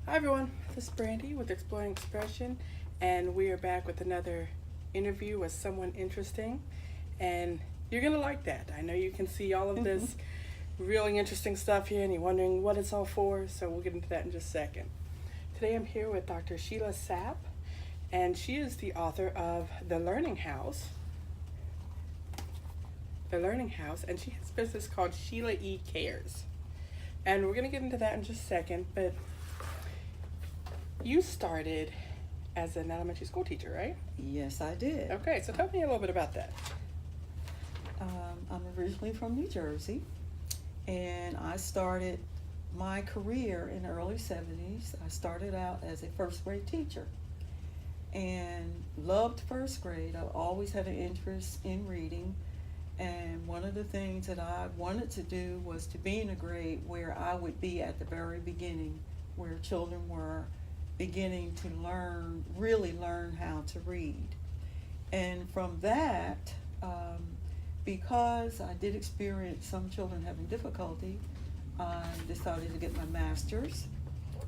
Hi everyone, this is Brandy with Exploring Expression, and we are back with another interview with someone interesting, and you're gonna like that. I know you can see all of this really interesting stuff here, and you're wondering what it's all for, so we'll get into that in just a second. Today I'm here with Dr. Sheila Sapp, and she is the author of The Learning House, and she has a business called Sheila E. Cares. And we're gonna get into that in just a second, but you started as an elementary school teacher, right? Yes, I did. Okay, so tell me a little bit about that. I'm originally from New Jersey, and I started my career in the early 70s. I started out as a first grade teacher and loved first grade. I always had an interest in reading, and one of the things that I wanted to do was to be in a grade where I would be at the very beginning, where children were beginning to really learn how to read. And from that, because I did experience some children having difficulty, I decided to get my master's.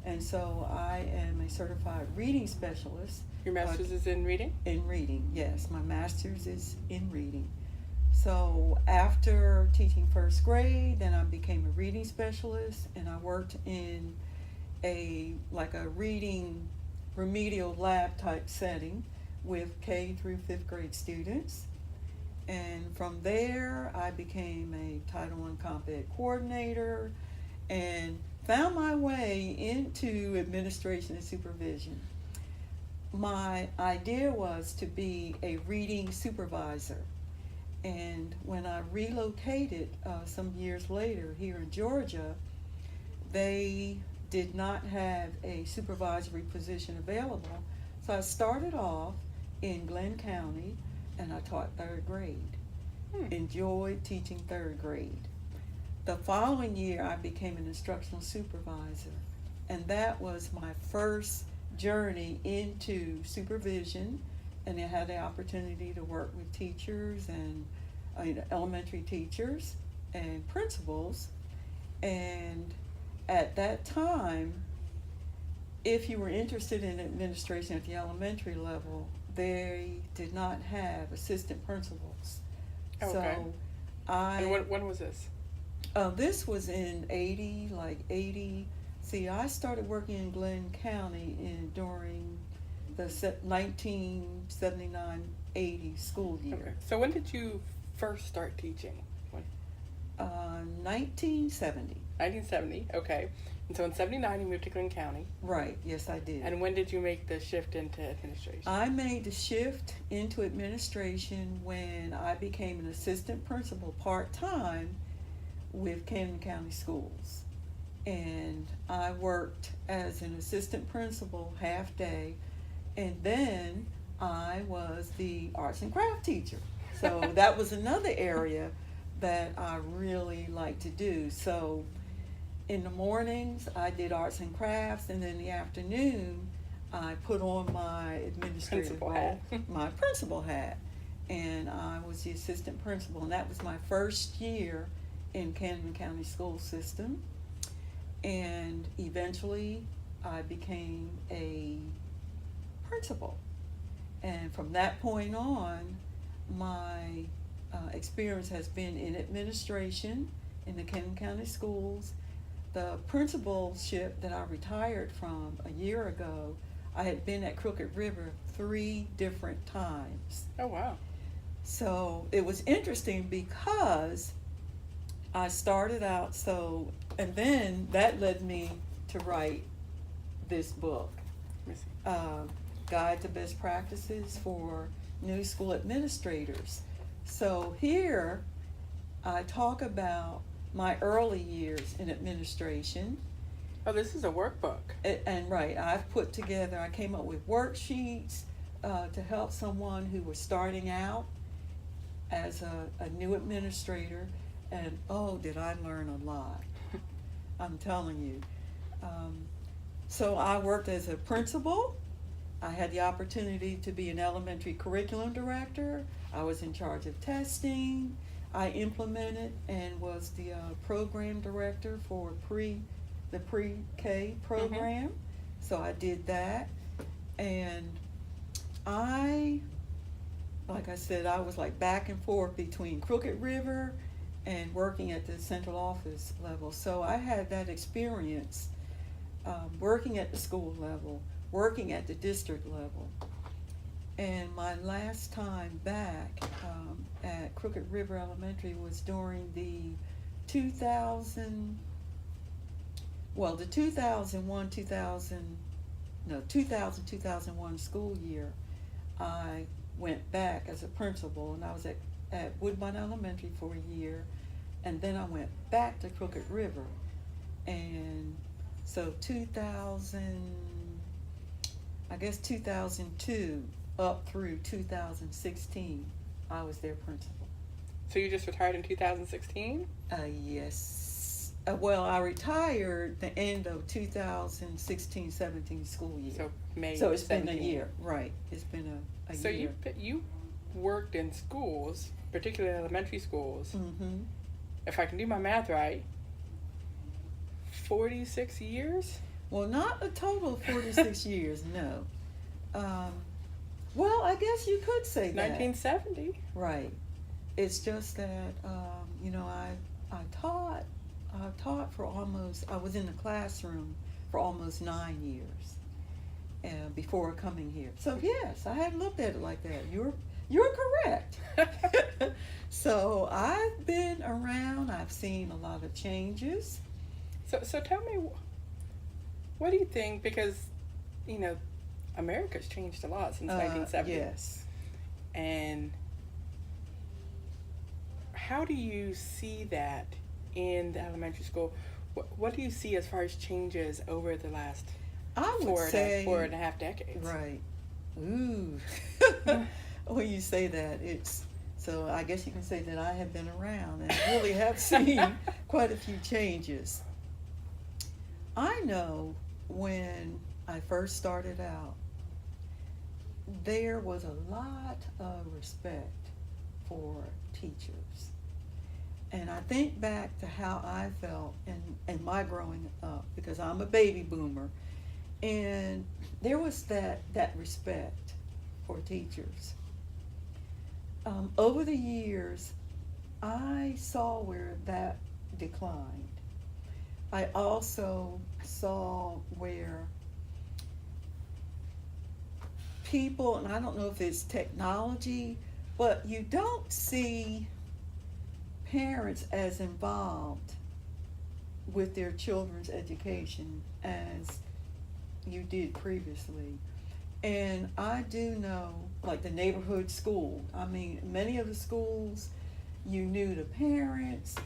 And so I am a certified reading specialist. Your master's is in reading? In reading, yes. My master's is in reading. So after teaching first grade, then I became a reading specialist, and I worked in a reading remedial lab type setting with K through 5th grade students. And from there, I became a Title I Comp Ed coordinator and found my way into administration and supervision. My idea was to be a reading supervisor. And when I relocated some years later here in Georgia, they did not have a supervisory position available. So I started off in Glenn County, and I taught 3rd grade. Enjoyed teaching 3rd grade. The following year, I became an instructional supervisor, and that was my first journey into supervision, and I had the opportunity to work with teachers and elementary teachers and principals. And at that time, if you were interested in administration at the elementary level, they did not have assistant principals. Okay. So And when was this? This was in 80. See, I started working in Glenn County during the 1979-80 school year. Okay. So when did you first start teaching? 1970. 1970, okay. And so in 79 you moved to Glenn County. Right, yes I did. And when did you make the shift into administration? I made the shift into administration when I became an assistant principal part-time with Camden County Schools. And I worked as an assistant principal half day, and then I was the arts and craft teacher. So that was another area that I really like to do. So in the mornings I did arts and crafts, and then in the afternoon I put on my administrative role, my principal hat, and I was the assistant principal, and that was my first year in Camden County school system. And eventually I became a principal, and from that point on my experience has been in administration in the Camden County schools. The principalship that I retired from a year ago, I had been at Crooked River 3 different times. Oh, wow. So it was interesting because I started out and then that led me to write this book, Guide to Best Practices for New School Administrators. So here I talk about my early years in administration. Oh, this is a workbook. And right, I came up with worksheets to help someone who was starting out as a new administrator, and oh, did I learn a lot. I'm telling you. So I worked as a principal. I had the opportunity to be an elementary curriculum director. I was in charge of testing. I implemented and was the program director for the pre-K program. So I did that, and like I said, I was like back and forth between Crooked River and working at the central office level. So I had that experience working at the school level, working at the district level. And my last time back at Crooked River Elementary was during the 2000, well, the 2001 school year. I went back as a principal, and I was at Woodbine Elementary for a year, and then I went back to Crooked River. And so 2002 up through 2016, I was their principal. So you just retired in 2016? Yes. Well, I retired the end of 2016-17 school year. So May. So it's 17. been a year, right? It's been a so year. So you worked in schools, particularly elementary schools. Mm-hmm. If I can do my math right, 46 years? Well, not a total of 46 years, no. Well, I guess you could say that. 1970. Right. It's just that, I taught for almost, I was in the classroom for almost 9 years before coming here. So yes, I hadn't looked at it like that. You're correct. So I've been around, I've seen a lot of changes. So tell me, what do you think, because, America's changed a lot since 1970. Yes. And how do you see that in the elementary school? What do you see as far as changes over the last four and a half decades? Right. Ooh. When you say that, so I guess you can say that I have been around and really have seen quite a few changes. I know when I first started out, there was a lot of respect for teachers. And I think back to how I felt in my growing up, because I'm a baby boomer, and there was that respect for teachers. Over the years, I saw where that declined. I also saw where people, and I don't know if it's technology, but you don't see parents as involved with their children's education as you did previously. And I do know, like the neighborhood school, I mean, many of the schools, you knew the parents,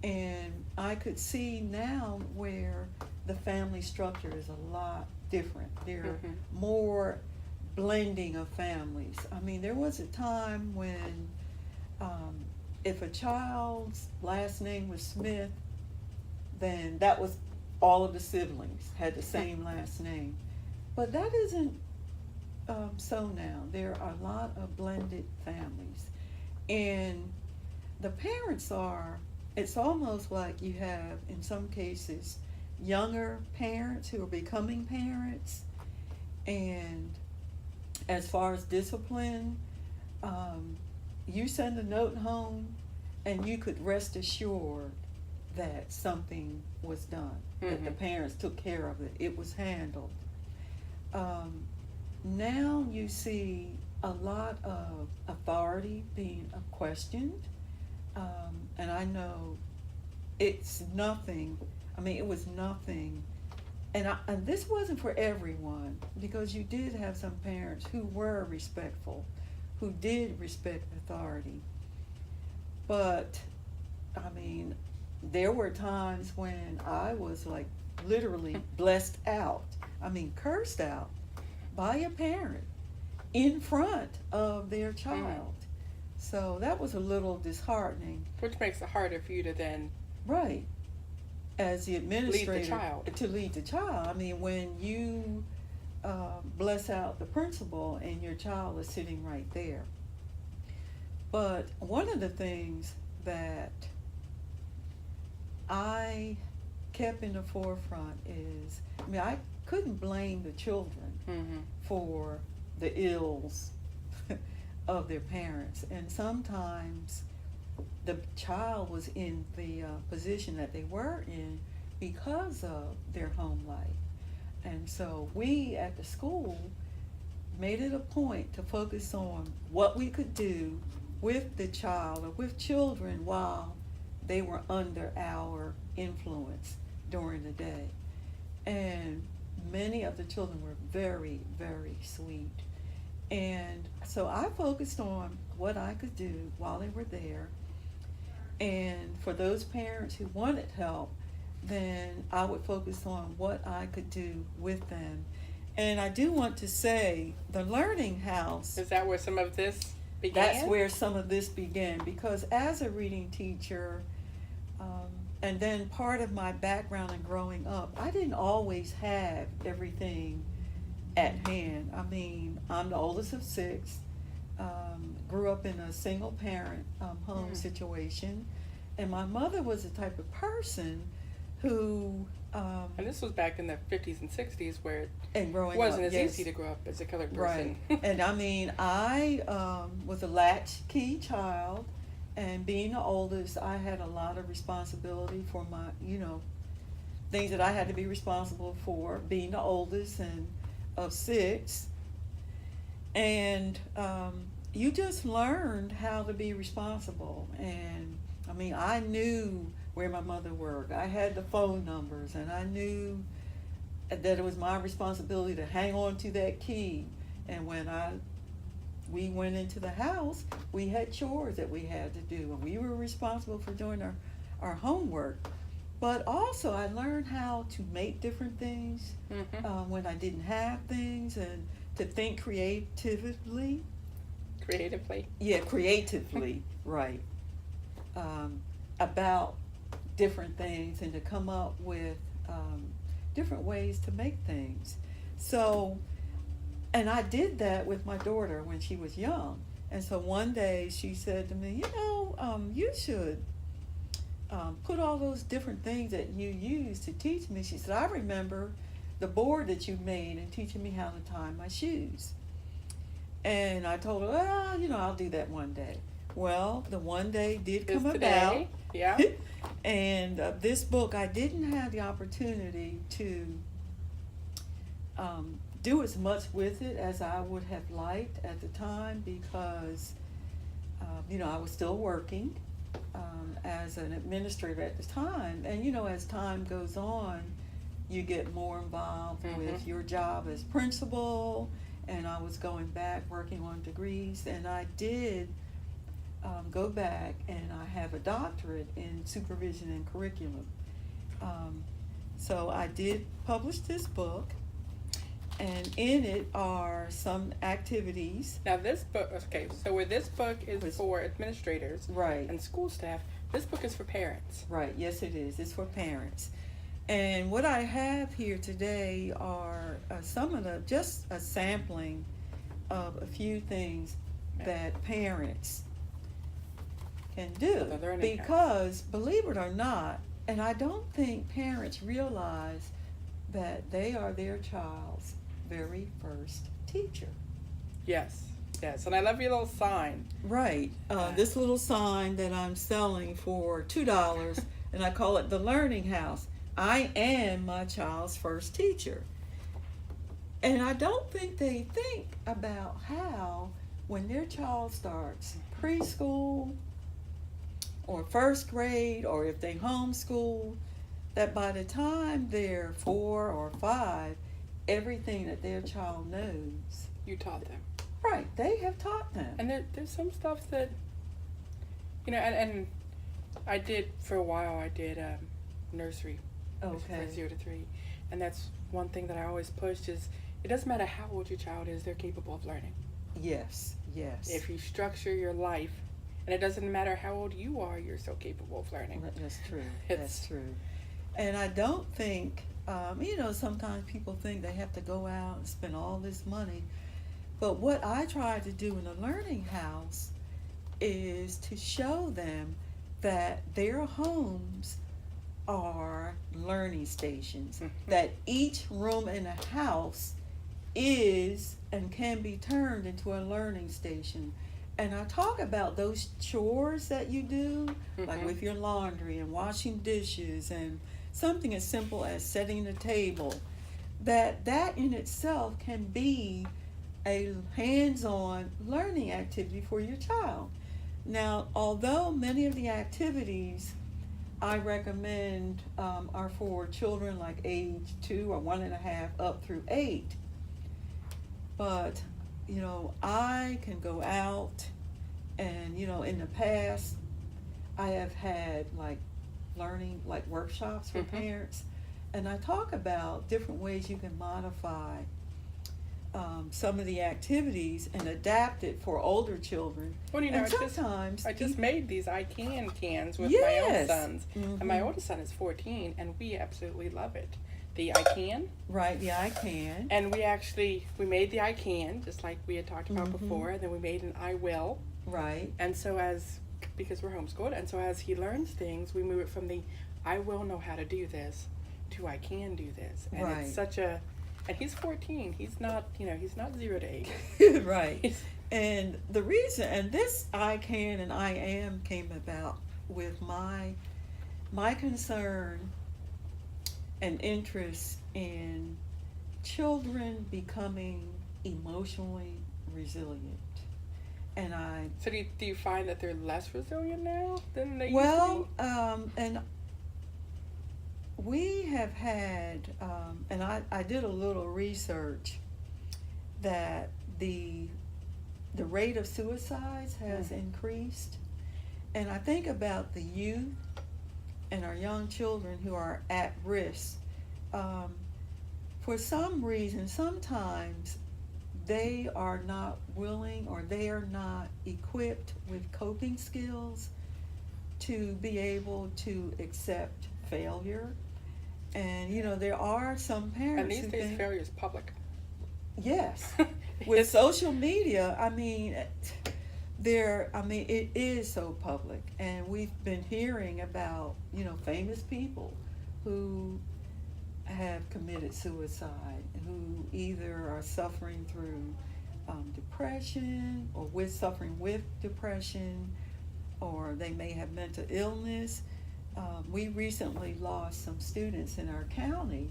and I could see now where the family structure is a lot different. There are more blending of families. I mean, there was a time when if a child's last name was Smith, then that was all of the siblings had the same last name. But that isn't so now. There are a lot of blended families. And the parents it's almost like you have, in some cases, younger parents who are becoming parents. And as far as discipline, you send a note home and you could rest assured that something was done, that the parents took care of it, it was handled. Now you see a lot of authority being questioned, and I know it's nothing, it was nothing, and this wasn't for everyone, because you did have some parents who were respectful, who did respect authority. But, there were times when I was like literally blessed out, cursed out by a parent in front of their child. So that was a little disheartening. Which makes it harder for you to then... Right. As the administrator, lead the child. to lead the child. When you bless out the principal and your child is sitting right there. But one of the things that I kept in the forefront is, I mean, I couldn't blame the children Mm-hmm. for the ills of their parents. And sometimes the child was in the position that they were in because of their home life. And so we at the school made it a point to focus on what we could do with the child or with children while they were under our influence during the day. And many of the children were very, very sweet. And so I focused on what I could do while they were there. And for those parents who wanted help, then I would focus on what I could do with them. And I do want to say the Learning House, Is that where some of this began? that's where some of this began, because as a reading teacher, and then part of my background in growing up, I didn't always have everything at hand. I mean, I'm the oldest of six, grew up in a single parent home situation, and my mother was the type of person who And this was back in the 50s and 60s where and growing it wasn't up, as yes. easy to grow up as a colored person. Right. And I mean, I was a latchkey child, and being the oldest, I had a lot of responsibility for my, things that I had to be responsible for, being the oldest and of six. And you just learned how to be responsible. And I mean, I knew where my mother worked. I had the phone numbers, and I knew that it was my responsibility to hang on to that key. And when we went into the house, we had chores that we had to do, and we were responsible for doing our homework. But also I learned how to make different things when I didn't have things, and to think creatively. Creatively. Yeah, creatively, right. About different things, and to come up with different ways to make things. So, and I did that with my daughter when she was young. And so one day she said to me, you should put all those different things that you use to teach me. She said, I remember the board that you made and teaching me how to tie my shoes. And I told her, well, I'll do that one day. Well, the one day did come about. Yeah. And this book, I didn't have the opportunity to do as much with it as I would have liked at the time, because, I was still working as an administrator at the time. And, as time goes on, you get more involved with your job as principal. And I was going back, working on degrees, and I did go back, and I have a doctorate in supervision and curriculum. So I did publish this book, and in it are some activities. Now this book, okay, so where this book is for administrators Right. and school staff, this book is for parents. Right, yes it is. It's for parents. And what I have here today are just a sampling of a few things that parents can do. The Learning House. Because, believe it or not, and I don't think parents realize that they are their child's very first teacher. Yes, and I love your little sign. Right. This little sign that I'm selling for $2, and I call it the Learning House. I am my child's first teacher. And I don't think they think about how, when their child starts preschool or first grade, or if they homeschool, that by the time they're 4 or 5, everything that their child knows. You taught them. Right, they have taught them. And there's some stuff that, and I did, for a while, I did nursery. Okay. For 0 to 3. And that's one thing that I always pushed is, it doesn't matter how old your child is, they're capable of learning. Yes. If you structure your life, and it doesn't matter how old you are, you're so capable of learning. That's true. That's true. And I don't think, sometimes people think they have to go out and spend all this money. But what I try to do in the Learning House is to show them that their homes are learning stations, Mhm. that each room in a house is and can be turned into a learning station. And I talk about those chores that you do, like Mhm. with your laundry and washing dishes and something as simple as setting the table, that in itself can be a hands-on learning activity for your child. Now, although many of the activities I recommend are for children like age 2 or 1.5 up through 8, but I can go out and in the past I have had like learning like workshops for Mhm. parents, and I talk about different ways you can modify some of the activities and adapt it for older children. Well, And sometimes I just made these I can cans with my own yes. sons, and my Mhm. oldest son is 14, and we absolutely love it. The I can, Right, yeah, I can. and we made the I can just like we had talked about Mhm. before, and then we made an I will, Right. and so because we're homeschooled, and so as he learns things, we move it from the I will know how to do this to I can do this, and Right. it's such a and he's 14. He's not, he's not 0 to 8. Right. He's, And the reason, and this I can and I am came about with my concern and interest in children becoming emotionally resilient. And so do you find that they're less resilient now than they well, used to and we have had, and I did a little research that the rate of suicides has increased, and I think about the youth and our young children who are at risk. For some reason, sometimes they are not willing or they are not equipped with coping skills to be able to accept failure. And there are some parents and these who days think, failure is public. yes, with It's- social media, it is so public, and we've been hearing about famous people who have committed suicide, who either are suffering through depression or suffering with depression, or they may have mental illness. We recently lost some students in our county.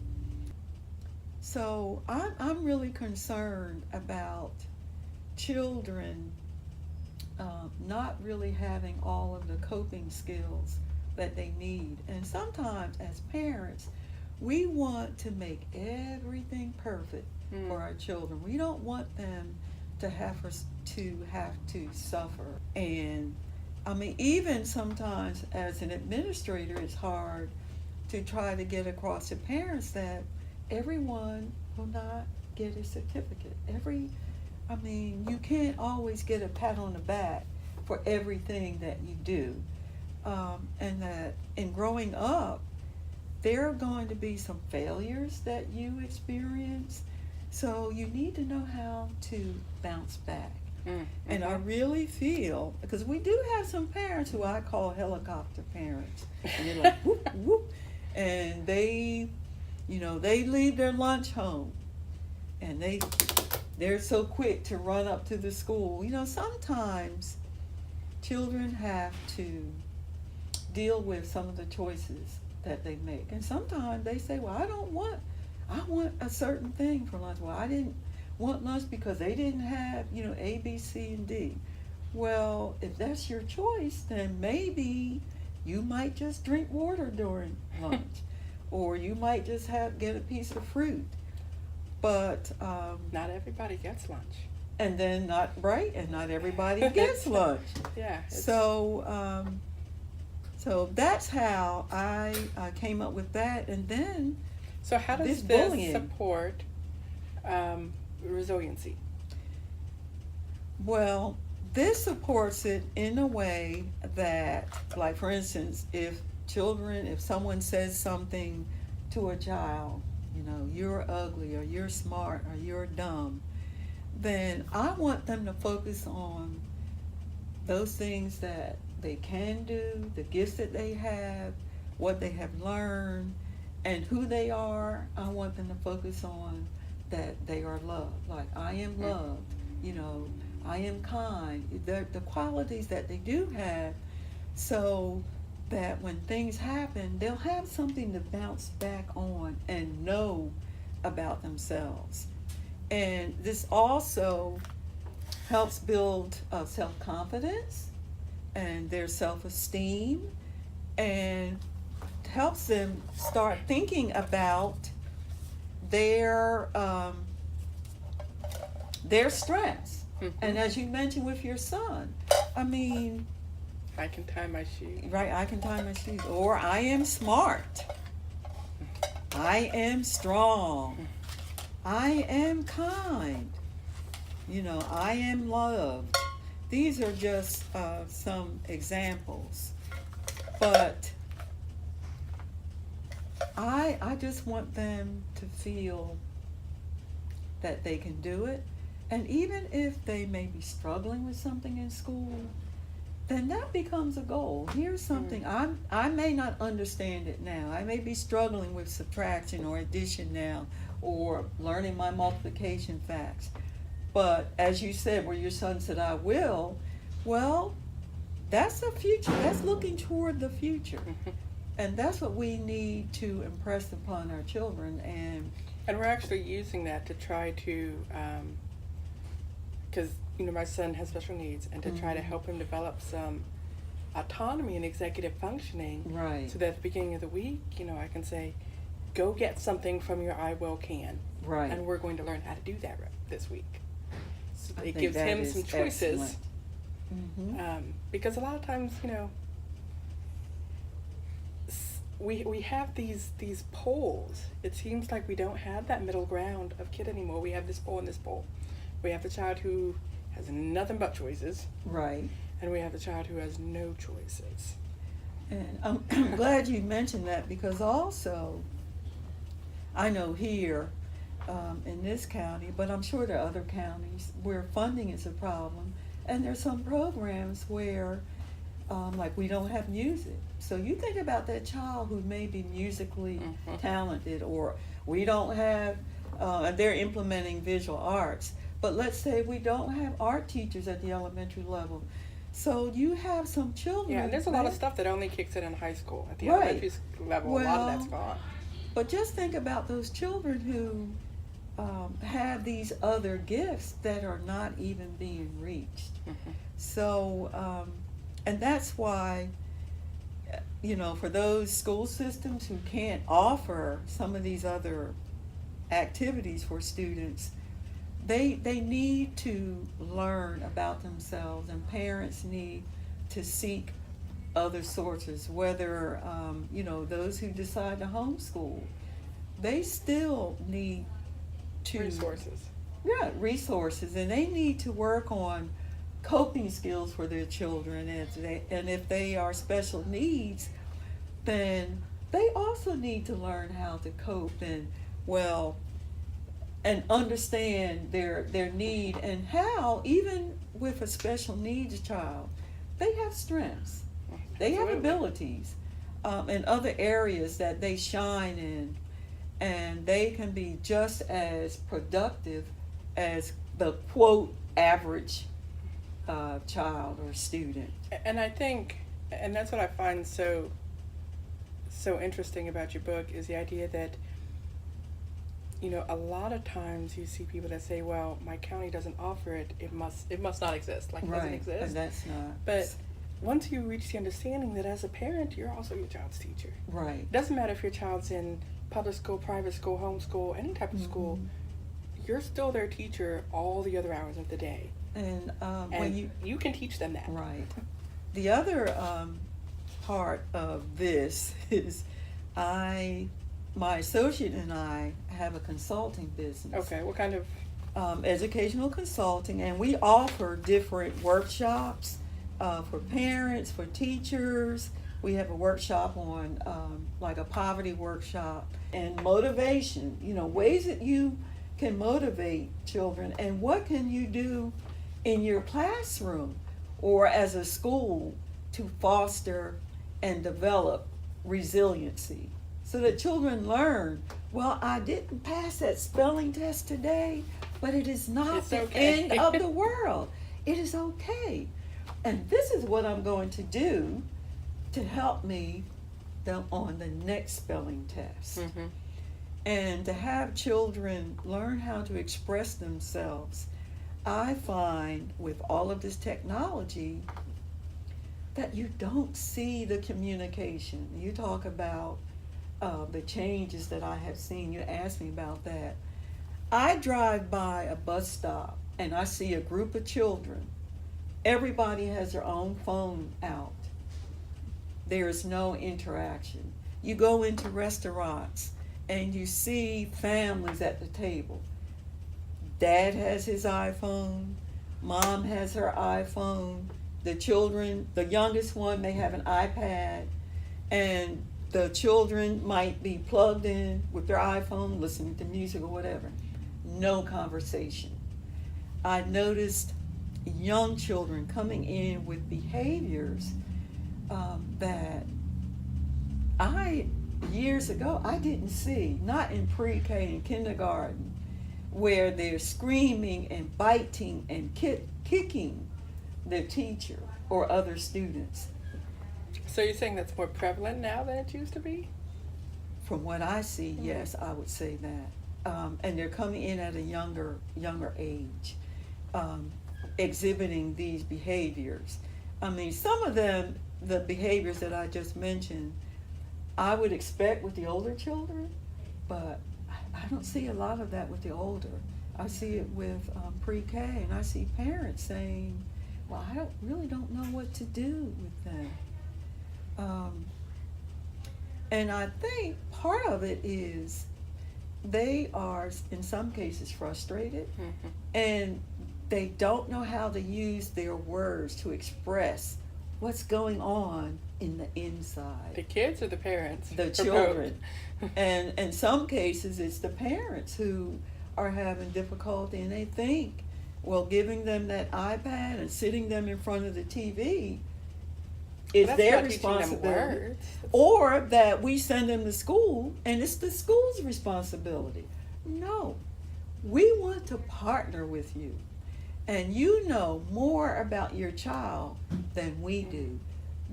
So I'm really concerned about children not really having all of the coping skills that they need. And sometimes as parents, we want to make everything perfect for our children. We don't want them to have to suffer. And even sometimes as an administrator, it's hard to try to get across to parents that everyone will not get a certificate. You can't always get a pat on the back for everything that you do. And that in growing up, there are going to be some failures that you experience. So you need to know how to bounce back. Mm-hmm. And I really feel, because we do have some parents who I call helicopter parents. And they're like, whoop, whoop. And they leave their lunch home. And they're so quick to run up to the school. Sometimes children have to deal with some of the choices that they make. And sometimes they say, well, I want a certain thing for lunch. Well, I didn't want lunch because they didn't have, A, B, C, and D. Well, if that's your choice, then maybe you might just drink water during lunch. Or you might just get a piece of fruit. But not everybody gets lunch. And then not everybody gets lunch. Yeah. So that's how I came up with that. And then So how does this this bullying. support resiliency? Well, this supports it in a way that, like for instance, if someone says something to a child, you're ugly or you're smart or you're dumb, then I want them to focus on those things that they can do, the gifts that they have, what they have learned and who they are. I want them to focus on that they are loved. Like, I am loved, you know, I am kind. The qualities that they do have, so that when things happen, they'll have something to bounce back on and know about themselves. And this also helps build self-confidence and their self-esteem, and helps them start thinking about their strengths. And as you mentioned with your son, I mean, I can tie my shoes. right, I can tie my shoes. Or I am smart. I am strong. I am kind. You know, I am loved. These are just some examples. But I just want them to feel that they can do it. And even if they may be struggling with something in school, then that becomes a goal. Here's something, I may not understand it now. I may be struggling with subtraction or addition now, or learning my multiplication facts. But as you said, where your son said, I will, well, that's the future. That's looking toward the future. And that's what we need to impress upon our children. And we're actually using that to try to, because, you know, my son has special needs, and to try to help him develop some autonomy and executive functioning. Right. So that at the beginning of the week, you know, I can say, go get something from your I will can. Right. And we're going to learn how to do that this week. So I it think gives that him is some choices. excellent. Because a lot of times, you know, we have these poles. It seems like we don't have that middle ground of kid anymore. We have this pole and this pole. We have the child who has nothing but choices. Right. And we have the child who has no choices. And I'm glad you mentioned that, because also, I know here in this county, but I'm sure there are other counties where funding is a problem. And there's some programs where, like, we don't have music. So you think about that child who may be musically talented, or we don't have, they're implementing visual arts. But let's say we don't have art teachers at the elementary level. So you have some children. Yeah, and there's a lot of stuff that only kicks in high school. At the Right. elementary level, a lot of that's gone. But just think about those children who have these other gifts that are not even being reached. So, and that's why, you know, for those school systems who can't offer some of these other activities for students, they need to learn about themselves, and parents need to seek other sources, whether, you know, those who decide to homeschool, they still need to... Resources. Yeah, resources, and they need to work on coping skills for their children, and if they are special needs, then they also need to learn how to cope and understand their need, and how, even with a special needs child, they have strengths. They have Absolutely. abilities in other areas that they shine in, and they can be just as productive as the quote average child or student. And I think, and that's what I find so interesting about your book, is the idea that, you know, a lot of times you see people that say, well, my county doesn't offer it, it must not exist, like it doesn't exist. And that's not. But once you reach the understanding that as a parent, you're also your child's teacher. Right. It doesn't matter if your child's in public school, private school, homeschool, any type of school, you're still their teacher all the other hours of the day. And And you can teach them that. Right. The other part of this is my associate and I have a consulting business. Okay, what kind of? Educational consulting, and we offer different workshops for parents, for teachers. We have a workshop on like a poverty workshop, and motivation, you know, ways that you can motivate children, and what can you do in your classroom or as a school to foster and develop resiliency, so that children learn, well, I didn't pass that spelling test today, but it is not It's the okay. end of the world. It is okay. And this is what I'm going to do to help me on the next spelling test. Mm-hmm. And to have children learn how to express themselves, I find with all of this technology that you don't see the communication. You talk about the changes that I have seen. You asked me about that. I drive by a bus stop and I see a group of children. Everybody has their own phone out. There is no interaction. You go into restaurants and you see families at the table. Dad has his iPhone, mom has her iPhone, the children, the youngest one may have an iPad, and the children might be plugged in with their iPhone, listening to music or whatever. No conversation. I noticed young children coming in with behaviors that years ago, I didn't see, not in pre-K and kindergarten, where they're screaming and biting and kicking their teacher or other students. So you're saying that's more prevalent now than it used to be? From what I see, yes, I would say that. And they're coming in at a younger age, exhibiting these behaviors. I mean, some of them, the behaviors that I just mentioned, I would expect with the older children, but I don't see a lot of that with the older. I see it with pre-K, and I see parents saying, well, I really don't know what to do with them. And I think part of it is they are, in some cases, frustrated, Mm-hmm. and they don't know how to use their words to express what's going on in the inside. The kids or the parents? The Or children. both? And in some cases, it's the parents who are having difficulty, and they think, well, giving them that iPad and sitting them in front of the TV is That's their not teaching them responsibility. words. Or that we send them to school and it's the school's responsibility. No, we want to partner with you. And you know more about your child than we do.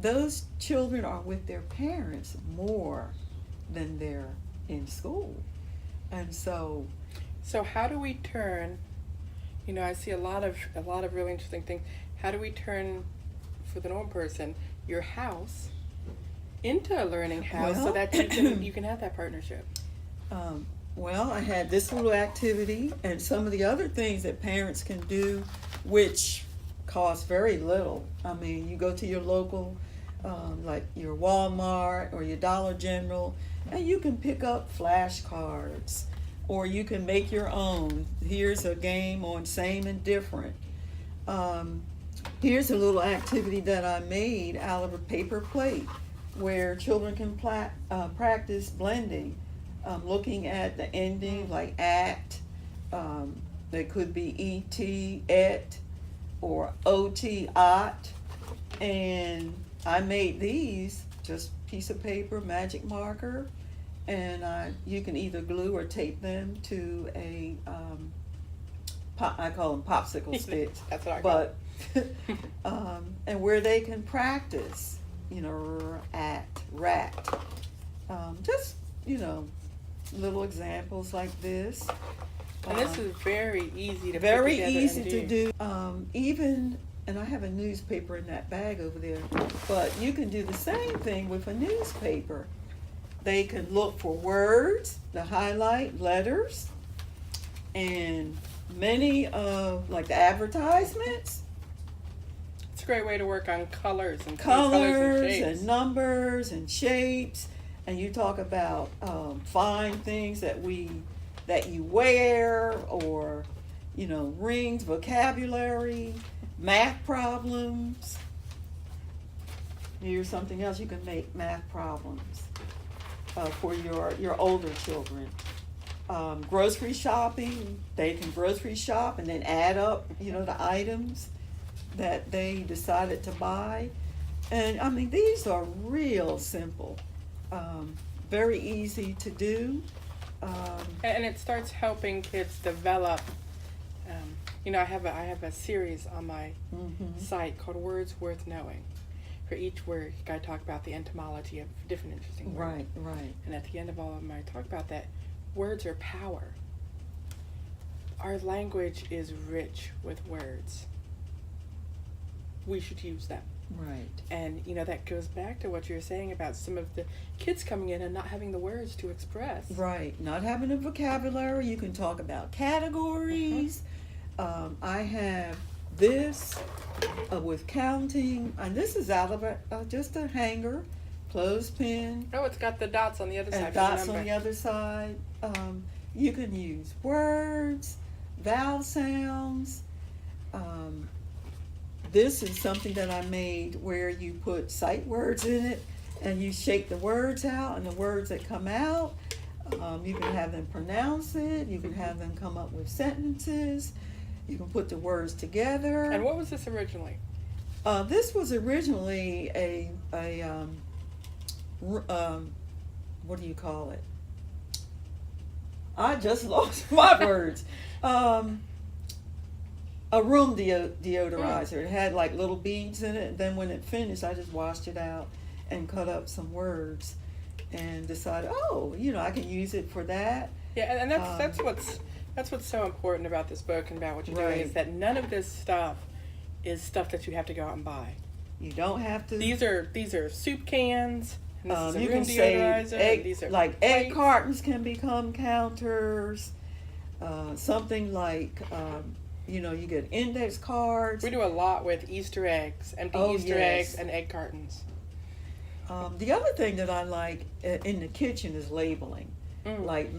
Those children are with their parents more than they're in school. And so how do we turn, I see a lot of really interesting things. How do we turn, for the normal person, your house into a learning house so Well, that you can have that partnership? Well, I had this little activity and some of the other things that parents can do, which cost very little. I mean, you go to your local, like your Walmart or your Dollar General, and you can pick up flashcards, or you can make your own. Here's a game on same and different. Here's a little activity that I made out of a paper plate where children can practice blending. Looking at the ending like at, they could be et, et, or ot, ot, and I made these just piece of paper, magic marker, and you can either glue or tape them to a I call them popsicle sticks. That's what I call But and where they can practice, at, rat, just little examples like this. And this is very easy to Very put together easy and to do. And I have a newspaper in that bag over there, but you can do the same thing with a newspaper. They can look for words, the highlight letters, and many of like the advertisements. It's a great way to work on colors and Colors shapes. and numbers and shapes. And you talk about fine things that you wear, or rings, vocabulary, math problems. Here's something else. You can make math problems for your older children. Grocery shopping. They can grocery shop and then add up the items that they decided to buy. And I mean, these are real simple. very easy to do. And it starts helping kids develop. I have a series on my site called Words Worth Knowing. For each word, I talk about the etymology of different interesting words. Right. And at the end of all of them, I talk about that words are power. Our language is rich with words. We should use them. Right. And, that goes back to what you were saying about some of the kids coming in and not having the words to express. Right. Not having a vocabulary. You can talk about categories. I have this with counting, and this is out of just a hanger, clothespin. Oh, it's got the dots on the other side. And dots on the other side. You can use words, vowel sounds. This is something that I made where you put sight words in it, and you shake the words out, and the words that come out, you can have them pronounce it. You can have them come up with sentences. You can put the words together. And what was this originally? This was originally a what do you call it? I just lost my words. A room deodorizer. It had like little beads in it. And then when it finished, I just washed it out and cut up some words and decided, I can use it for that. Yeah, and that's what's so important about this book and about what you're doing is that none of this stuff is stuff that you have to go out and buy. You don't have to. These are soup cans. And this is a you room can say deodorizer. These are like plates. egg cartons can become counters. Something like you get index cards. We do a lot with Easter eggs, empty Easter eggs, and egg cartons. The other thing that I like in the kitchen is labeling. Like,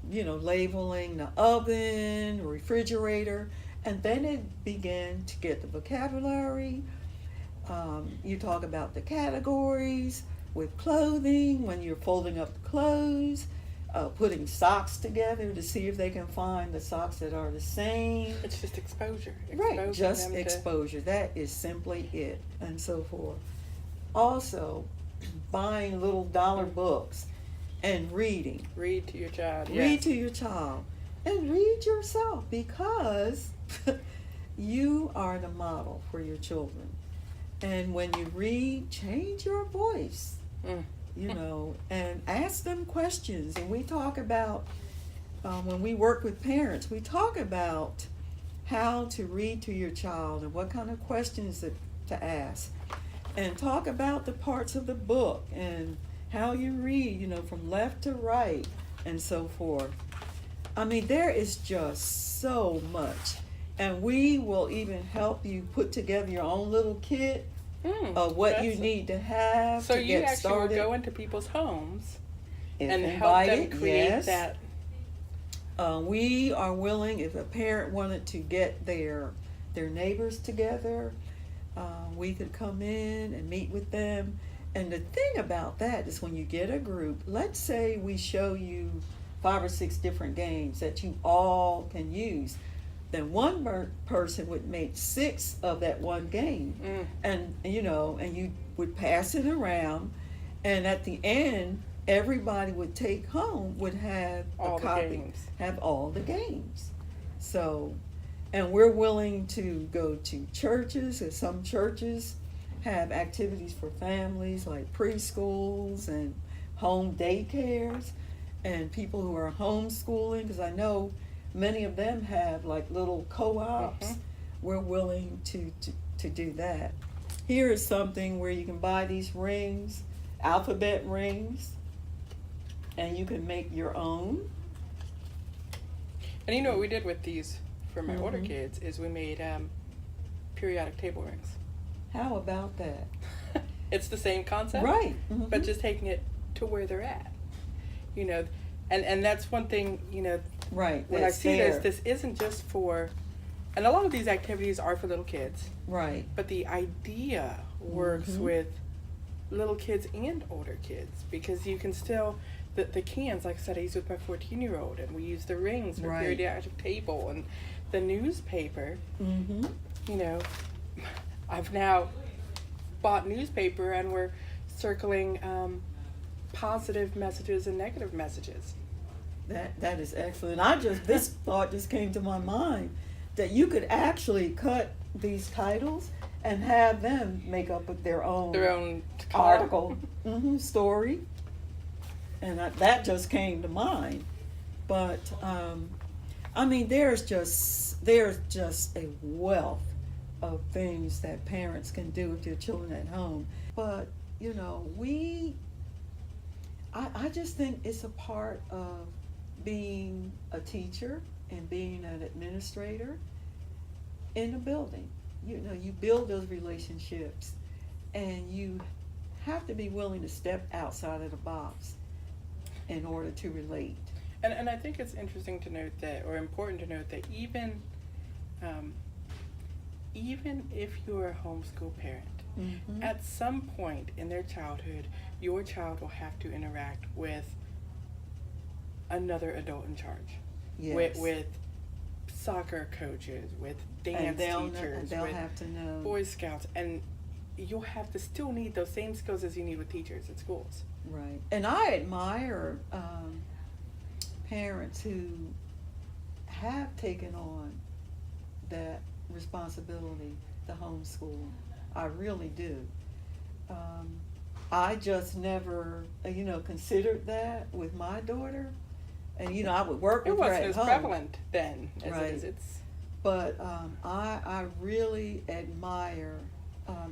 labeling the oven, refrigerator, and then it began to get the vocabulary. You talk about the categories with clothing, when you're folding up the clothes, putting socks together to see if they can find the socks that are the same. It's just exposure. Right, just exposure. That is simply it, and so forth. Also, buying little dollar books and reading. Read to your child. Read to your child. And read yourself, because you are the model for your children. And when you read, change your voice. And ask them questions. And we talk about, when we work with parents, we talk about how to read to your child and what kind of questions to ask. And talk about the parts of the book and how you read, from left to right and so forth. I mean, there is just so much. And we will even help you put together your own little kit of what you need to have so to you get actually started. will go into people's homes If and invited, help them create that. We are willing, if a parent wanted to get their neighbors together, we could come in and meet with them. And the thing about that is when you get a group, let's say we show you 5 or 6 different games that you all can use. Then one person would make 6 of that one game, and you would pass it around, and at the end, everybody would take home would have All a the copy, games. have all the games. So, and we're willing to go to churches, and some churches have activities for families like preschools and home daycares, and people who are homeschooling, because I know many of them have like little co-ops. We're willing to do that. Here is something where you can buy these rings, alphabet rings, and you can make your own. And you know what we did with these for my older kids is we made periodic table rings. How about that? It's the same concept, Right. but just taking it to where they're at. And that's one thing, Right. when I that's see there. this isn't just for, and a lot of these activities are for little kids, Right. but the idea works with little kids and older kids, because you can still, the cans, like I said, I use with my 14-year-old, and we use the rings for periodic table, and the newspaper. I've now bought newspaper, and we're circling positive messages and negative messages. That is excellent. This thought just came to my mind that you could actually cut these titles and have them make up with their own article, story, and that just came to mind. But I mean, there's just a wealth of things that parents can do with their children at home. But you know, I just think it's a part of being a teacher and being an administrator in a building. You know, you build those relationships, and you have to be willing to step outside of the box in order to relate. And I think it's interesting to note that, or important to note that even if you're a homeschool parent, at some point in their childhood, your child will have to interact with another adult in charge. Yes. With soccer coaches, with dance teachers, they'll with have to know. Boy Scouts, and you'll have to still need those same skills as you need with teachers at schools. Right. And I admire parents who have taken on that responsibility, the homeschool. I really do. I just never, considered that with my daughter. And, I would work with her at home. It wasn't as prevalent then as right. it is. But I really admire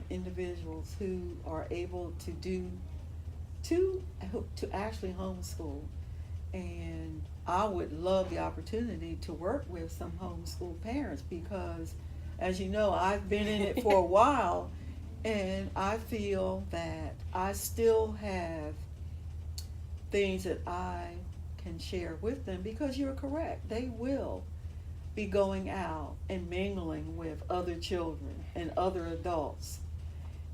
individuals who are able to actually homeschool. And I would love the opportunity to work with some homeschool parents because, as you know, I've been in it for a while, and I feel that I still have things that I can share with them, because you're correct. They will be going out and mingling with other children and other adults.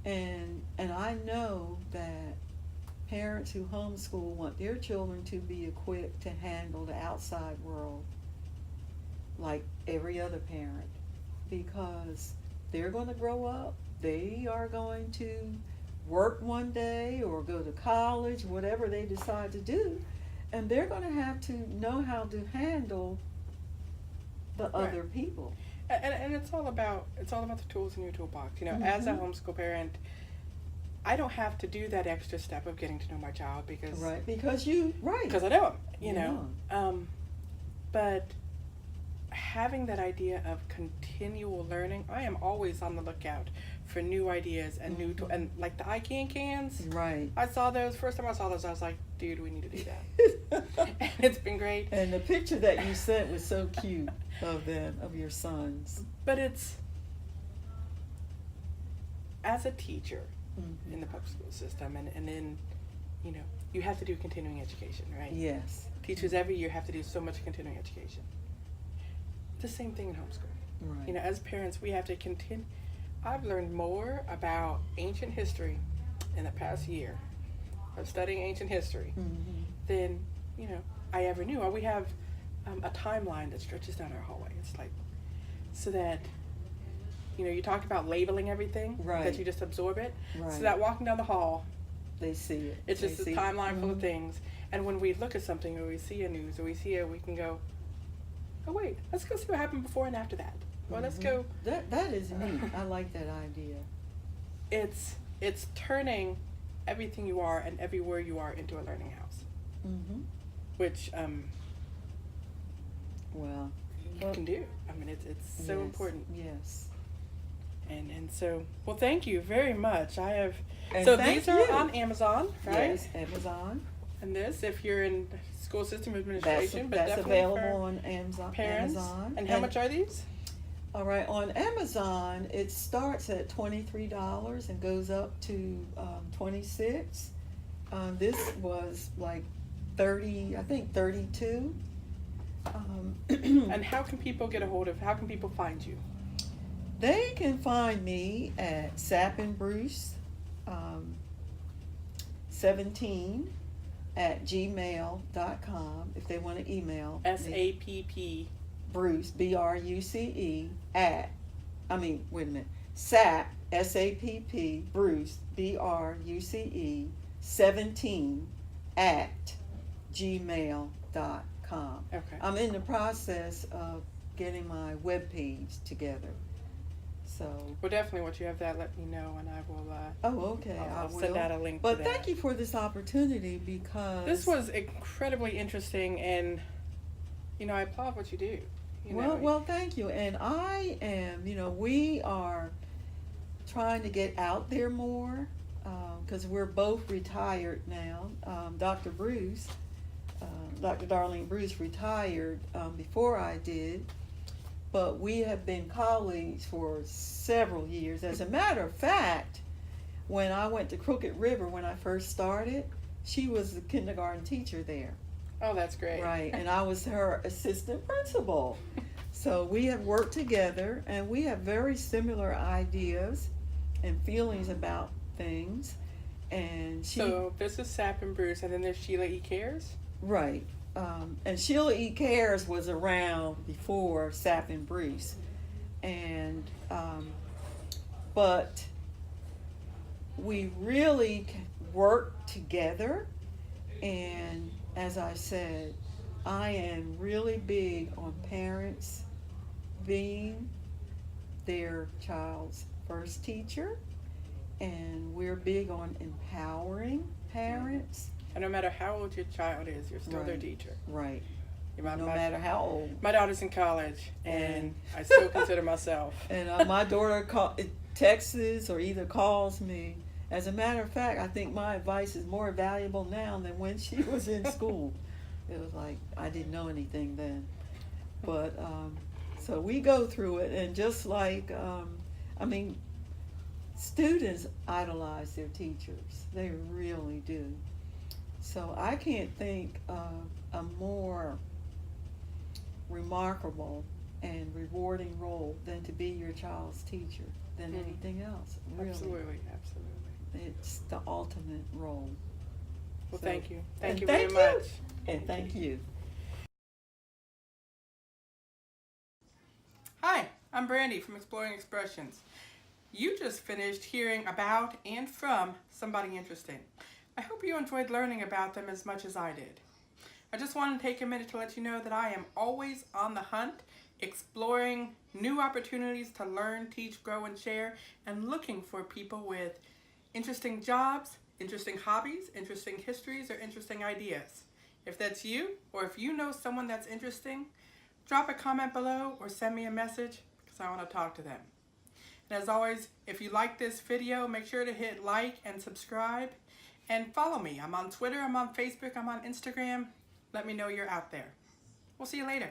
And I know that parents who homeschool want their children to be equipped to handle the outside world like every other parent, because they're going to grow up, they are going to work one day or go to college, whatever they decide to do, and they're going to have to know how to handle the other people. And it's all about the tools in your toolbox. As a homeschool parent, I don't have to do that extra step of getting to know my child because I know him. But having that idea of continual learning, I am always on the lookout for new ideas and new and like the cans. Right. I saw those first time I saw those. I was like, dude, we need to do that. And it's been great. And the picture that you sent was so cute of them, of your sons. But it's, as a teacher in the public school system, and then, you have to do continuing education, right? Yes. Teachers every year have to do so much continuing education. The same thing in homeschool. Right. As parents, we have to continue. I've learned more about ancient history in the past year of studying ancient history than, I ever knew. We have a timeline that stretches down our hallway. It's like, so that, you talk about labeling everything, that you just absorb it. Right. So that walking down the hall, they see it. it's just a timeline full of things. And when we look at something, or we see a news, or we can go, oh wait, let's go see what happened before and after that. Well, let's go. That is neat. I like that idea. It's turning everything you are and everywhere you are into a learning house. Which you can do. I mean, it's so important. Yes. And so, well, thank you very much. And so thank these are you. on Amazon, right? Yes, Amazon. And this, if you're in school system administration, but That's definitely available for on Amazon. parents. Amazon. And how much are these? All right, on Amazon, it starts at $23 and goes up to $26. This was like $32. And how can people how can people find you? They can find me at Sapp and Bruce 17 at gmail.com if they want to email SAPP Bruce BRUCE Sapp SAPP Bruce BRUCE 17 at gmail.com. Okay. I'm in the process of getting my webpage together. So. Well, definitely once you have that, let me know, and I will. Oh, okay. I'll I send will. out a link. But to that. thank you for this opportunity, because This was incredibly interesting, and I applaud what you do. Well, thank you. And I am, we are trying to get out there more, because we're both retired now. Dr. Bruce, Dr. Darlene Bruce retired before I did, but we have been colleagues for several years. As a matter of fact, when I went to Crooked River when I first started, she was the kindergarten teacher there. Oh, that's great. Right, and I was her assistant principal. So we have worked together, and we have very similar ideas and feelings about things. And So this is Sapp and Bruce, and then there's Sheila E. Cares. Right. And Sheila E. Cares was around before Sapp and Bruce. And, but we really work together. And as I said, I am really big on parents being their child's first teacher. And we're big on empowering parents. And no matter how old your child is, you're still their Right. teacher. Right. No matter how old. My daughter's in college, and I still consider myself. And my daughter texts or either calls me. As a matter of fact, I think my advice is more valuable now than when she was in school. It was like I didn't know anything then. But so we go through it, and just like students idolize their teachers. They really do. So I can't think of a more remarkable and rewarding role than to be your child's teacher than anything else. Really. Absolutely. It's the ultimate role. Well, So, thank you. Thank and you very much. And thank you. Hi, I'm Brandy from Exploring Expressions. You just finished hearing about and from somebody interesting. I hope you enjoyed learning about them as much as I did. I just want to take a minute to let you know that I am always on the hunt, exploring new opportunities to learn, teach, grow, and share, and looking for people with interesting jobs, interesting hobbies, interesting histories, or interesting ideas. If that's you, or if you know someone that's interesting, drop a comment below or send me a message, because I want to talk to them. And as always, if you like this video, make sure to hit like and subscribe, and follow me. I'm on Twitter, I'm on Facebook, I'm on Instagram. Let me know you're out there. We'll see you later.